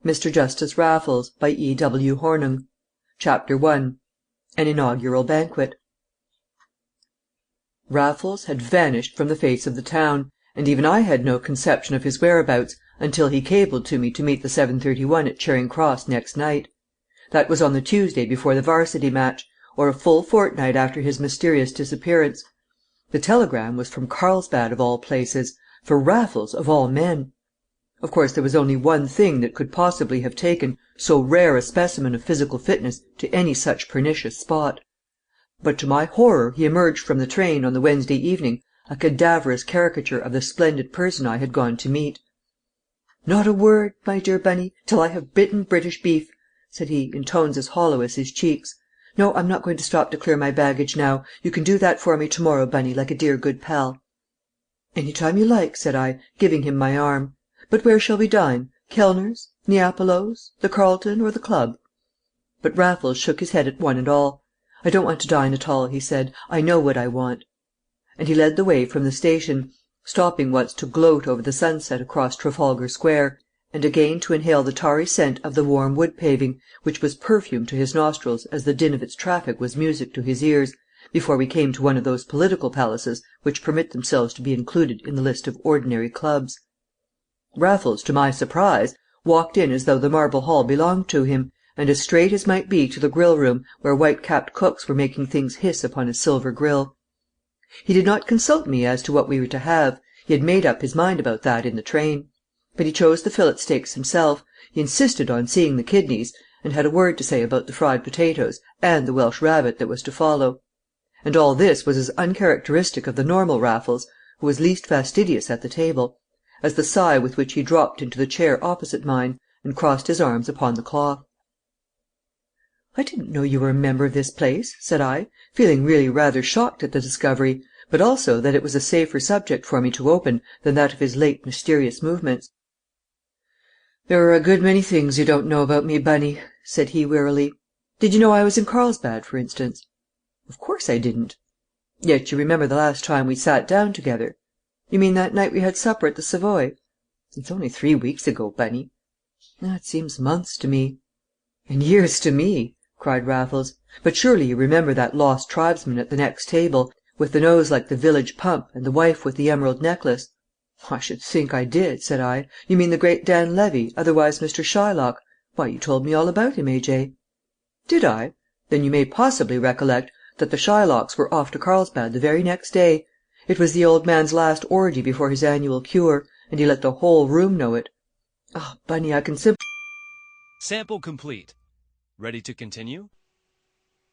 Mr. Justice Raffles by E.W. Hornung. Chapter I. An Inaugural Banquet. Raffles had vanished from the face of the town, and even I had no conception of his whereabouts until he cabled to me to meet the 7:31 at Charing Cross next night. That was on the Tuesday before the 'Varsity match, or a full fortnight after his mysterious disappearance. The telegram was from Carlsbad of all places, for Raffles of all men. Of course there was only one thing that could possibly have taken so rare a specimen of physical fitness to any such pernicious spot. But to my horror he emerged from the train on the Wednesday evening a cadaverous caricature of the splendid person I had gone to meet. "Not a word, my dear Bunny, till I have bitten British beef," said he, in tones as hollow as his cheeks. "No, I'm not going to stop to clear my baggage now. You can do that for me to morrow, Bunny, like a dear good pal." "Any time you like," said I, giving him my arm. "But where shall we dine? Kellner's, Neapolo's, the Carlton, or the Club?" But Raffles shook his head at one and all. "I don't want to dine at all," he said. "I know what I want." And he led the way from the station, stopping once to gloat over the sunset across Trafalgar Square, and again to inhale the tarry scent of the warm wood paving, which was perfume to his nostrils as the din of its traffic was music to his ears, before we came to one of those political palaces which permit themselves to be included in the list of ordinary clubs. Raffles, to my surprise, walked in as though the marble hall belonged to him, and as straight as might be to the grill room where white-capped cooks were making things hiss upon a silver grill. He did not consult me as to what we were to have. He had made up his mind about that in the train. But he chose the fillet steaks himself, he insisted on seeing the kidneys, and had a word to say about the fried potatoes and the Welsh rabbit that was to follow. And all this was as uncharacteristic of the normal Raffles, who was least fastidious at the table, as the sigh with which he dropped into the chair opposite mine, and crossed his arms upon the cloth. "I didn't know you were a member of this place," said I, feeling really rather shocked at the discovery, but also that it was a safer subject for me to open than that of his late mysterious movements. "There are a good many things you don't know about me, Bunny," said he wearily. "Did you know I was in Carlsbad, for instance?" "Of course I didn't." "Yet you remember the last time we sat down together?" "You mean that night we had supper at the Savoy?" "It's only 3 weeks ago, Bunny." "It seems months to me." "And years to me," cried Raffles. "But surely you remember that lost tribesman at the next table, with the nose like the village pump and the wife with the emerald necklace?" "I should think I did," said I. "You mean the great Dan Levy, otherwise Mr. Shylock? Why, you told me all about him, A.J." "Did I? Then you may possibly recollect that the Shylocks were off to Carlsbad the very next day. It was the old man's last orgy before his annual cure, and he let the whole room know it. Ah, Bunny, I can simply..." Sample complete. Ready to continue?